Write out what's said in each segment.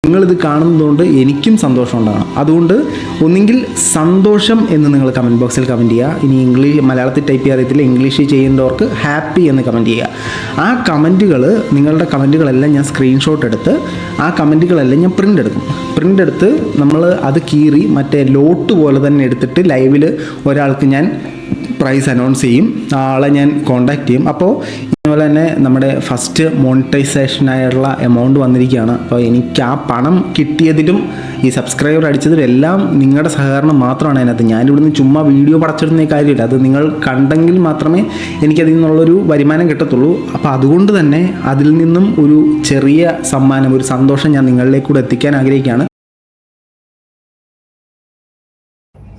നിങ്ങളിത് കാണുന്നതുകൊണ്ട് എനിക്കും സന്തോഷം ഉണ്ടാകണം. അതുകൊണ്ട് ഒന്നുകിൽ സന്തോഷം എന്ന് നിങ്ങൾ കമൻറ്റ് ബോക്സിൽ കമൻറ്റ് ചെയ്യുക. ഇനി മലയാളത്തിൽ ടൈപ്പ് ചെയ്യാൻ അറിയത്തില്ല, ഇംഗ്ലീഷിൽ ചെയ്യുന്നവർക്ക് ഹാപ്പി എന്ന് കമൻറ്റ് ചെയ്യുക. ആ കമൻറ്റുകൾ, നിങ്ങളുടെ കമൻറ്റുകളെല്ലാം ഞാൻ സ്ക്രീൻഷോട്ട് എടുത്ത് ആ കമൻറ്റുകളെല്ലാം ഞാൻ പ്രിൻ്റ് എടുത്ത് നമ്മൾ അത് കീറി മറ്റേ ലോട്ട് പോലെ തന്നെ എടുത്തിട്ട് ലൈവിൽ ഒരാൾക്ക് ഞാൻ പ്രൈസ് അനൗൺസ് ചെയ്യും. ആ ആളെ ഞാൻ കോൺടാക്റ്റ് ചെയ്യും. അപ്പോൾ അതുപോലെ തന്നെ നമ്മുടെ ഫസ്റ്റ് മോണിറ്റൈസേഷനായുള്ള എമൗണ്ട് വന്നിരിക്കുകയാണ്. അപ്പോൾ എനിക്ക് ആ പണം കിട്ടിയതിലും ഈ സബ്സ്ക്രൈബർ അടിച്ചതിലും എല്ലാം നിങ്ങളുടെ സഹകരണം മാത്രമാണ് അതിനകത്ത്. ഞാനിവിടുന്ന് ചുമ്മാ വീഡിയോ പടച്ചിടുന്ന കാര്യമില്ല. അത് നിങ്ങൾ കണ്ടെങ്കിൽ മാത്രമേ എനിക്കതിൽ നിന്നുള്ളൊരു വരുമാനം കിട്ടത്തുള്ളൂ. അപ്പോൾ അതുകൊണ്ട് തന്നെ അതിൽ നിന്നും ഒരു ചെറിയ സമ്മാനം, ഒരു സന്തോഷം ഞാൻ നിങ്ങളിലേക്ക് കൂടെ എത്തിക്കാൻ ആഗ്രഹിക്കുകയാണ്.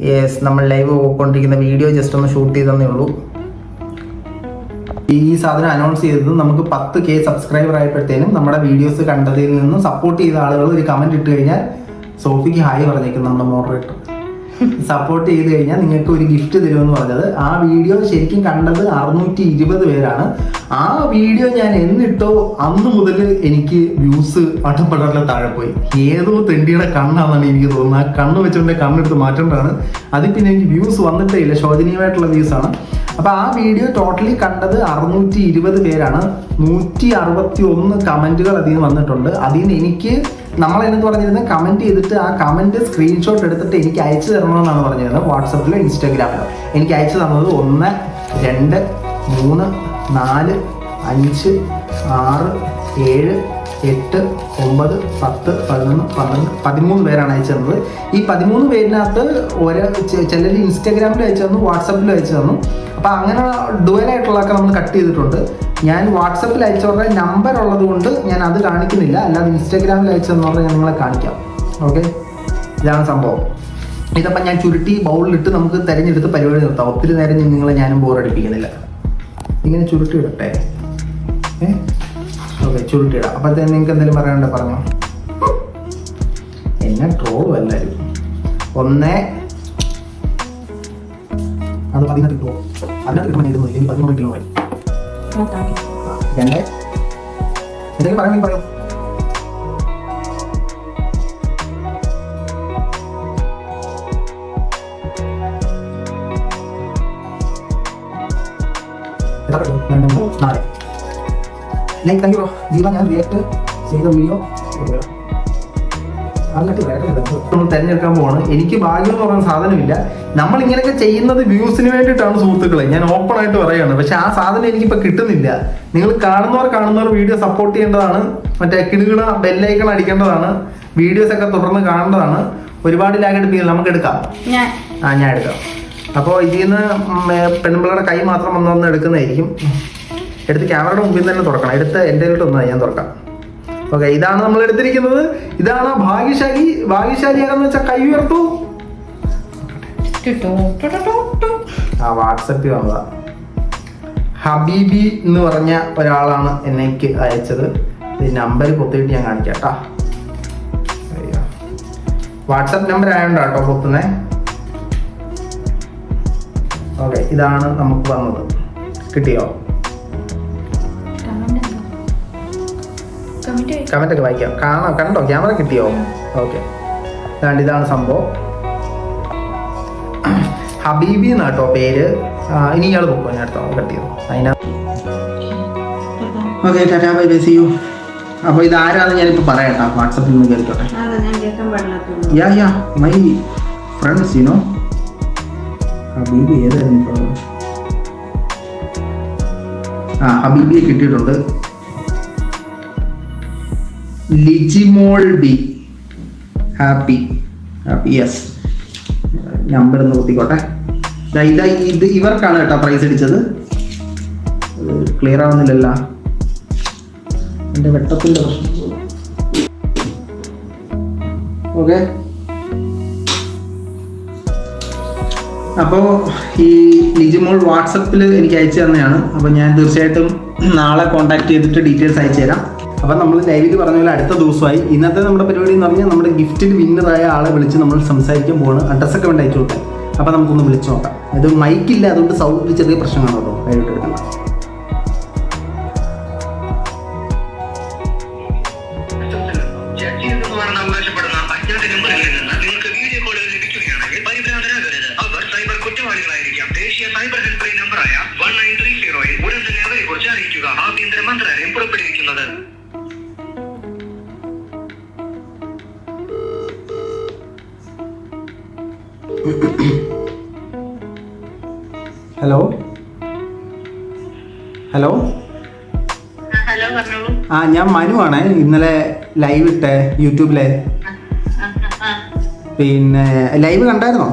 യെസ്, നമ്മൾ ലൈവ് പോയിക്കൊണ്ടിരിക്കുന്ന വീഡിയോ ജസ്റ്റ് ഒന്ന് ഷൂട്ട് ചെയ്തതേ ഉള്ളൂ. ഈ സാധനം അനൗൺസ് ചെയ്തത് നമുക്ക് 10K സബ്സ്ക്രൈബർ ആയപ്പോഴത്തേനും നമ്മുടെ വീഡിയോസ് കണ്ടതിൽ നിന്നും സപ്പോർട്ട് ചെയ്ത ആളുകൾ ഒരു കമൻറ്റ് ഇട്ട് കഴിഞ്ഞാൽ സോഫിക്ക് ഹായ് പറഞ്ഞേക്കും നമ്മുടെ മോഡറേറ്റർ. സപ്പോർട്ട് ചെയ്ത് കഴിഞ്ഞാൽ നിങ്ങൾക്ക് ഒരു ഗിഫ്റ്റ് തരുമെന്ന് പറഞ്ഞത്. ആ വീഡിയോ ശരിക്കും കണ്ടത് 620 പേരാണ്. ആ വീഡിയോ ഞാൻ എന്നിട്ടോ അന്ന് മുതൽ എനിക്ക് വ്യൂസ് അട്ടപ്പടല താഴെ പോയി. ഏതോ തെണ്ടിയുടെ കണ്ണാണെന്നാണ് എനിക്ക് തോന്നുന്നത്. ആ കണ്ണ് വെച്ചുകൊണ്ട് കണ്ണെടുത്ത് മാറ്റേണ്ടതാണ്. അതിൽ പിന്നെ എനിക്ക് വ്യൂസ് വന്നിട്ടേ ഇല്ല, ശോചനീയമായിട്ടുള്ള വ്യൂസാണ്. അപ്പോൾ ആ വീഡിയോ ടോട്ടലി കണ്ടത് 620 പേരാണ്. 161 കമൻറ്റുകൾ അതിൽ നിന്ന് വന്നിട്ടുണ്ട്. അതിൽ നിന്ന് എനിക്ക് നമ്മളെന്ന് പറഞ്ഞിരുന്നത് കമൻറ്റ് ചെയ്തിട്ട് ആ കമൻറ്റ് സ്ക്രീൻഷോട്ട് എടുത്തിട്ട് എനിക്ക് അയച്ചു തരണമെന്നാണ് പറഞ്ഞിരുന്നത്. വാട്സപ്പിലോ ഇൻസ്റ്റാഗ്രാമിലോ എനിക്ക് അയച്ചു തന്നത് 1, 2, 3, 4, 5, 6, 7, 8, 9, 10, 11, 12, 13 പേരാണ് അയച്ചു തന്നത്. ഈ 13 പേരിനകത്ത് ചിലർ ഇൻസ്റ്റാഗ്രാമിൽ അയച്ചു തന്നു, വാട്സപ്പിൽ അയച്ചു തന്നു. അപ്പോൾ അങ്ങനെ ഡുവലായിട്ടുള്ളതൊക്കെ നമ്മൾ കട്ട് ചെയ്തിട്ടുണ്ട്. ഞാൻ വാട്സപ്പിൽ അയച്ചവരുടെ നമ്പർ ഉള്ളത് കൊണ്ട് ഞാൻ അത് കാണിക്കുന്നില്ല. അല്ലാതെ ഇൻസ്റ്റാഗ്രാമിൽ അയച്ചതെന്ന് പറഞ്ഞാൽ ഞാൻ നിങ്ങളെ കാണിക്കാം. ഓക്കെ, ഇതാണ് സംഭവം. ഇതപ്പം ഞാൻ ചുരുട്ടി ബൗളിലിട്ട് നമുക്ക് തിരഞ്ഞെടുത്ത് പരിപാടി നിർത്താം. ഒത്തിരി നേരം നിങ്ങളെ ഞാനും ബോറടിപ്പിക്കുന്നില്ല. ഇങ്ങനെ ചുരുട്ടി ഇടട്ടെ. ഓക്കെ, ചുരുട്ടിയിടാം. അപ്പോഴത്തേന് നിങ്ങൾക്ക് എന്തെങ്കിലും പറയാനുണ്ടോ പറഞ്ഞോ. എന്നെ ട്രോളും എല്ലാവരും. 1 അത് 18 കിലോ, അതിനകത്ത് കിട്ടുമ്പോൾ എഴുതുന്നു. എനിക്ക് 13 കിലോ ആയി. 2 എന്തെങ്കിലും പറയണമെങ്കിൽ പറയൂ. Like, thank you bro. ജീവ, ഞാൻ റിയാക്ട് ചെയ്ത വീഡിയോ നമ്മൾ തിരഞ്ഞെടുക്കാൻ പോവാണ്. എനിക്ക് ഭാഗ്യം എന്ന് പറയുന്ന സാധനമില്ല. നമ്മൾ ഇങ്ങനെയൊക്കെ ചെയ്യുന്നത് വ്യൂസിന് വേണ്ടിയിട്ടാണ് സുഹൃത്തുക്കളെ, ഞാൻ ഓപ്പൺ ആയിട്ട് പറയുകയാണ്. പക്ഷെ ആ സാധനം എനിക്കിപ്പോൾ കിട്ടുന്നില്ല. നിങ്ങൾ കാണുന്നവർ വീഡിയോ സപ്പോർട്ട് ചെയ്യേണ്ടതാണ്. മറ്റേ കിടുകിട ബെല്ലൈക്കൺ അടിക്കേണ്ടതാണ്. വീഡിയോസ് ഒക്കെ തുടർന്ന് കാണേണ്ടതാണ്. ഒരുപാട് ലാഗ് എടുപ്പിക്കില്ല, നമുക്ക് എടുക്കാം. ഞാൻ എടുക്കാം. അപ്പോൾ ഇതിൽ നിന്ന് പെൺപിള്ളയുടെ കൈ മാത്രം വന്നൊന്ന് എടുക്കുന്നതായിരിക്കും. എടുത്ത് ക്യാമറയുടെ മുമ്പിൽ തന്നെ തുറക്കണം. എടുത്ത് എൻ്റെ ഒന്ന് ഞാൻ തുറക്കാം. ഓക്കെ, ഇതാണ് നമ്മൾ എടുത്തിരിക്കുന്നത്. ഇതാണ് ഭാഗ്യശാലിയാണെന്ന് വെച്ചാൽ കൈ ഉയർത്തു. ആ വാട്സപ്പിൽ വന്നതാ. ഹബീബി എന്ന് പറഞ്ഞ ഒരാളാണ് എനിക്ക് അയച്ചത്. ഈ നമ്പർ പൊത്തിയിട്ട് ഞാൻ കാണിക്കാം കേട്ടോ. വാട്സപ്പ് നമ്പർ ആയതുകൊണ്ടാട്ടോ പൊത്തുന്നേ. ഓക്കെ, ഇതാണ് നമുക്ക് വന്നത്. കിട്ടിയോ? കമന്റ് ഒക്കെ വായിക്കാം. കണ്ടോ? ക്യാമറ കിട്ടിയോ? ഓക്കെ, ഇതാണ് സംഭവം. ഹബീബി എന്നാട്ടോ പേര്. ഇനി ഇയാൾ പോക്കോ, ഞാൻ അടുത്ത കട്ട് ചെയ്തു. Okay, tata, bye bye, see you. അപ്പോൾ ഇതാരാന്ന് ഞാനിപ്പോൾ പറയാം. വാട്സപ്പിൽ നിന്ന് കേൾക്കട്ടെ. Yeah my friends, you know. ഹബീബി ഏതായിരുന്നു? ഹബീബിയെ കിട്ടിയിട്ടുണ്ട്. Lijimol B. Happy yes. Number ഒന്ന് കുത്തിക്കോട്ടെ. ഇത് ഇവർക്കാണ് കേട്ടോ പ്രൈസ് അടിച്ചത്. ക്ലിയർ ആവുന്നില്ലല്ലോ എൻ്റെ വെട്ടത്തിൻ്റെ പ്രശ്നം. ഓക്കെ, അപ്പോൾ ഈ ലിജിമോൾ വാട്സപ്പിൽ എനിക്ക് അയച്ചു തന്നെയാണ്. അപ്പോൾ ഞാൻ തീർച്ചയായിട്ടും നാളെ കോൺടാക്ട് ചെയ്തിട്ട് ഡീറ്റെയിൽസ് അയച്ചു തരാം. അപ്പം നമ്മൾ ലൈവിൽ പറഞ്ഞ പോലെ അടുത്ത ദിവസമായി. ഇന്നത്തെ നമ്മുടെ പരിപാടി എന്ന് പറഞ്ഞാൽ നമ്മുടെ ഗിഫ്റ്റിൽ വിന്നറായ ആളെ വിളിച്ച് നമ്മൾ സംസാരിക്കാൻ പോവാണ്. അഡ്രസ്സൊക്കെ വേണ്ട അയച്ചു കൊടുക്കാൻ. അപ്പം നമുക്കൊന്ന് വിളിച്ചു നോക്കാം. ഇത് മൈക്കില്ല, അതുകൊണ്ട് സൗണ്ട് ചെറിയ പ്രശ്നമാണ് കേട്ടോ. ലൈവിട്ട് എടുക്കണം. ഹലോ ഹലോ ഹലോ പറഞ്ഞോളൂ. ആ ഞാൻ മനു ആണ്. ഇന്നലെ ലൈവ് ഇട്ടേ യൂട്യൂബിലെ. പിന്നെ ലൈവ് കണ്ടായിരുന്നോ?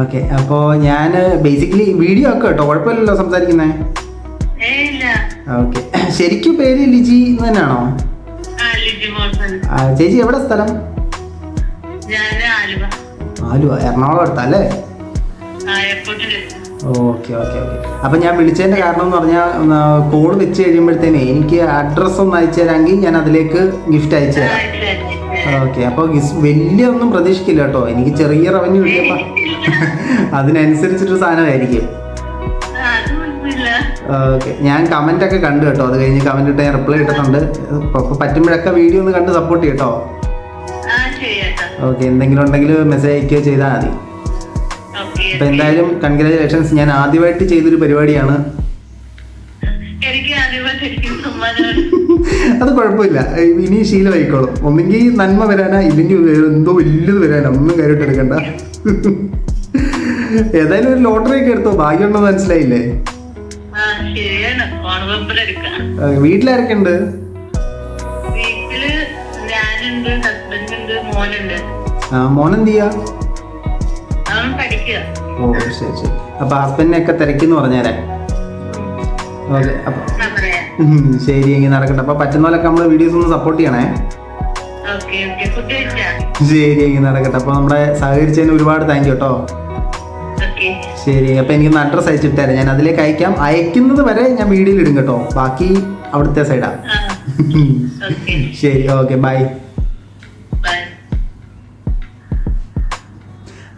ഓക്കെ, അപ്പോൾ ഞാൻ ബേസിക്കലി വീഡിയോ ഒക്കെ കേട്ടോ, കുഴപ്പമില്ലല്ലോ സംസാരിക്കുന്നേ? ഓക്കെ, ശരിക്കും പേര് ലിജി തന്നെയാണോ? ചേച്ചി എവിടെ സ്ഥലം? ആലുവ, എറണാകുളം അടുത്തല്ലേ? Okay okay okay. അപ്പം ഞാൻ വിളിച്ചതിൻ്റെ കാരണം എന്ന് പറഞ്ഞാൽ കോൾ വെച്ച് കഴിയുമ്പോഴത്തേനെ എനിക്ക് അഡ്രസ്സ് ഒന്ന് അയച്ചു തരാമെങ്കിൽ ഞാൻ അതിലേക്ക് ഗിഫ്റ്റ് അയച്ചു തരാം. ഓക്കെ, അപ്പോൾ വലിയ ഒന്നും പ്രതീക്ഷിക്കില്ല കേട്ടോ, എനിക്ക് ചെറിയ റവന്യൂ കിട്ടിയപ്പോൾ അതിനനുസരിച്ചിട്ടൊരു സാധനമായിരിക്കും. ഓക്കെ, ഞാൻ കമൻ്റ് ഒക്കെ കണ്ടു കേട്ടോ, അത് കഴിഞ്ഞ് കമൻ്റ് ഇട്ട് ഞാൻ റിപ്ലൈ ഇട്ടിട്ടുണ്ട്. പറ്റുമ്പോഴൊക്കെ വീഡിയോ ഒന്ന് കണ്ട് സപ്പോർട്ട് ചെയ്യട്ടോ. ഓക്കെ, എന്തെങ്കിലും ഉണ്ടെങ്കിൽ മെസ്സേജ് അയക്കുകയോ ചെയ്താൽ മതി. അപ്പം എന്തായാലും കൺഗ്രാജുലേഷൻസ്. ഞാൻ ആദ്യമായിട്ട് ചെയ്തൊരു പരിപാടിയാണ്. അത് കുഴപ്പമില്ല, ഇനി ശീലമായിക്കോളും. ഒന്നെങ്കിൽ നന്മ വരാനാ, ഇല്ലെങ്കിൽ എന്തോ വലിയത് വരാനാ, ഒന്നും കാര്യമായിട്ട് എടുക്കണ്ട. ഏതായാലും ഒരു ലോട്ടറി ഒക്കെ എടുത്തോ, ഭാഗ്യമുണ്ടെന്ന് മനസ്സിലായില്ലേ? വീട്ടിലാരൊക്കെ ഉണ്ട്? മോനെന്ത് ചെയ്യാ? ഓ ശരി ശരി. അപ്പൊ ഹസ്ബൻഡിനെയൊക്കെ തിരക്കിന്ന് പറഞ്ഞേരെ. ഓക്കെ, അപ്പൊ ശരി, എങ്കിൽ നടക്കട്ടെ. അപ്പൊ പറ്റുന്ന പോലൊക്കെ നമ്മള് വീഡിയോസ് ഒന്ന് സപ്പോർട്ട് ചെയ്യണേ. ശരി, എങ്കിൽ നടക്കട്ടെ. അപ്പൊ നമ്മുടെ സഹകരിച്ചതിന് ഒരുപാട് താങ്ക് യു കേട്ടോ. ശരി, അപ്പൊ എനിക്കൊന്ന് അഡ്രസ് അയച്ചിട്ടേരെ, ഞാൻ അതിലേക്ക് അയക്കാം. അയക്കുന്നത് വരെ ഞാൻ വീഡിയോയിൽ ഇടും കേട്ടോ, ബാക്കി അവിടുത്തെ സൈഡാ. ശരി, ഓക്കെ, ബൈ.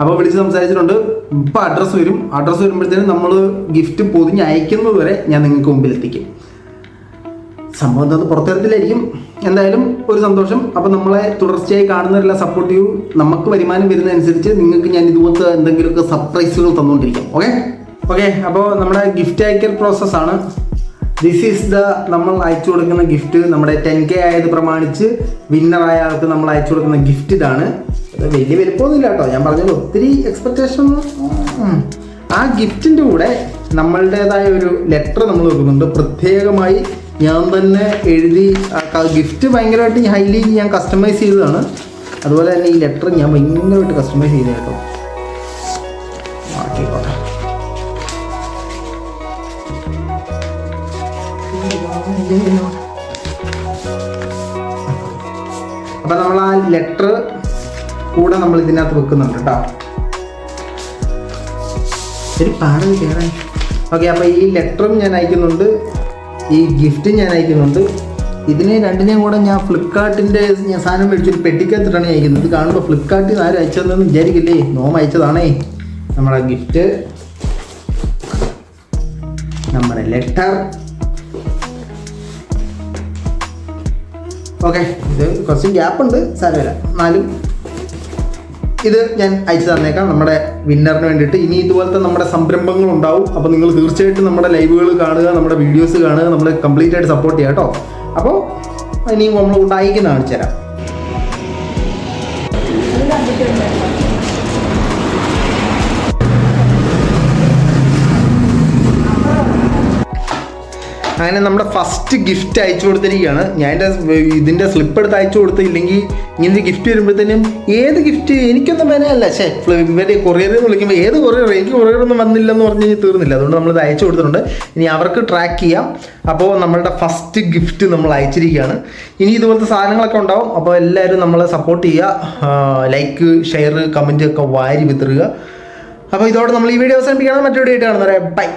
അപ്പോൾ വിളിച്ച് സംസാരിച്ചിട്ടുണ്ട്. ഇപ്പം അഡ്രസ്സ് വരും. അഡ്രസ്സ് വരുമ്പോഴത്തേനും നമ്മൾ ഗിഫ്റ്റ് പൊതിഞ്ഞ് അയക്കുന്നത് വരെ ഞാൻ നിങ്ങൾക്ക് മുമ്പിൽ എത്തിക്കും. സംഭവം എന്താ പുറത്തിറത്തിലായിരിക്കും. എന്തായാലും ഒരു സന്തോഷം. അപ്പോൾ നമ്മളെ തുടർച്ചയായി കാണുന്നവരെല്ലാം സപ്പോർട്ട് ചെയ്യൂ. നമുക്ക് വരുമാനം വരുന്നതനുസരിച്ച് നിങ്ങൾക്ക് ഞാൻ ഇതുപോലത്തെ എന്തെങ്കിലുമൊക്കെ സർപ്രൈസുകൾ തന്നുകൊണ്ടിരിക്കും. Okay okay. അപ്പോൾ നമ്മുടെ ഗിഫ്റ്റ് അയക്കൽ പ്രോസസ്സാണ്. ദിസ് ഈസ് ദ നമ്മൾ അയച്ചു കൊടുക്കുന്ന ഗിഫ്റ്റ്. നമ്മുടെ 10K ആയത് പ്രമാണിച്ച് വിന്നറായ ആൾക്ക് നമ്മൾ അയച്ചു കൊടുക്കുന്ന ഗിഫ്റ്റ് ഇതാണ്. വലിയ വലുപ്പമൊന്നുമില്ല കേട്ടോ, ഞാൻ പറഞ്ഞത് ഒത്തിരി എക്സ്പെക്റ്റേഷൻ. ആ ഗിഫ്റ്റിൻ്റെ കൂടെ നമ്മളുടേതായ ഒരു ലെറ്റർ നമ്മൾ വെക്കുന്നുണ്ട്. പ്രത്യേകമായി ഞാൻ തന്നെ എഴുതി. ഗിഫ്റ്റ് ഭയങ്കരമായിട്ട് ഹൈലി ഞാൻ കസ്റ്റമൈസ് ചെയ്തതാണ്. അതുപോലെ തന്നെ ഈ ലെറ്റർ ഞാൻ ഭയങ്കരമായിട്ട് കസ്റ്റമൈസ് ചെയ്ത കേട്ടോ. ആക്കിക്കോട്ടെ. അപ്പം നമ്മൾ ആ ലെറ്റർ കൂടെ നമ്മൾ ഇതിനകത്ത് വെക്കുന്നുണ്ട് കേട്ടോ. ശരി, പാടം കയറാൻ. ഓക്കെ, അപ്പോൾ ഈ ലെറ്ററും ഞാൻ അയക്കുന്നുണ്ട്, ഈ ഗിഫ്റ്റും ഞാൻ അയക്കുന്നുണ്ട്. ഇതിനെ രണ്ടിനെയും കൂടെ ഞാൻ ഫ്ലിപ്കാർട്ടിൻ്റെ ഞാൻ സാധനം മേടിച്ചൊരു പെട്ടിക്കകത്തിട്ടാണ് അയക്കുന്നത്. ഇത് കാണുമ്പോൾ ഫ്ലിപ്കാർട്ടിൽ നിന്ന് ആരും അയച്ചതെന്ന് വിചാരിക്കില്ലേ, നോം അയച്ചതാണേ. നമ്മുടെ ഗിഫ്റ്റ്, നമ്മുടെ ലെറ്റർ. ഓക്കെ, ഇത് കുറച്ച് ഗ്യാപ്പുണ്ട്, സാരമില്ല. എന്നാലും ഇത് ഞാൻ അയച്ചു തന്നേക്കാം നമ്മുടെ വിന്നറിന് വേണ്ടിയിട്ട്. ഇനി ഇതുപോലത്തെ നമ്മുടെ സംരംഭങ്ങൾ ഉണ്ടാവും. അപ്പോൾ നിങ്ങൾ തീർച്ചയായിട്ടും നമ്മുടെ ലൈവുകൾ കാണുക, നമ്മുടെ വീഡിയോസ് കാണുക, നമ്മൾ കംപ്ലീറ്റ് ആയിട്ട് സപ്പോർട്ട് ചെയ്യാം കേട്ടോ. അപ്പോൾ ഇനിയും നമ്മൾ കൊണ്ട് അയക്കുന്ന കാണിച്ചു തരാം. അങ്ങനെ നമ്മുടെ ഫസ്റ്റ് ഗിഫ്റ്റ് അയച്ചു കൊടുത്തിരിക്കുകയാണ്. ഞാൻ ഇതിൻ്റെ സ്ലിപ്പ് എടുത്ത് അയച്ചു കൊടുത്തില്ലെങ്കിൽ ഇങ്ങനൊരു ഗിഫ്റ്റ് വരുമ്പോഴത്തേനും ഏത് ഗിഫ്റ്റ് എനിക്കൊന്നും വേനല്ല. ഇവരെ കൊറിയറിൽ നിന്ന് വിളിക്കുമ്പോൾ ഏത് കൊറിയർ, എനിക്ക് കൊറിയറൊന്നും വന്നില്ലെന്ന് പറഞ്ഞ് കഴിഞ്ഞാൽ തീർന്നില്ല. അതുകൊണ്ട് നമ്മളിത് അയച്ചു കൊടുത്തിട്ടുണ്ട്. ഇനി അവർക്ക് ട്രാക്ക് ചെയ്യാം. അപ്പോൾ നമ്മളുടെ ഫസ്റ്റ് ഗിഫ്റ്റ് നമ്മൾ അയച്ചിരിക്കുകയാണ്. ഇനി ഇതുപോലത്തെ സാധനങ്ങളൊക്കെ ഉണ്ടാവും. അപ്പോൾ എല്ലാവരും നമ്മളെ സപ്പോർട്ട് ചെയ്യുക. ലൈക്ക്, ഷെയർ, കമൻറ്റ് ഒക്കെ വാരി വിതറുക. അപ്പോൾ ഇതോടെ നമ്മൾ ഈ വീഡിയോ അവസാനിപ്പിക്കണം. മറ്റൊരു വീഡിയോ ആയിട്ട് കാണുന്നവരെ ബൈ.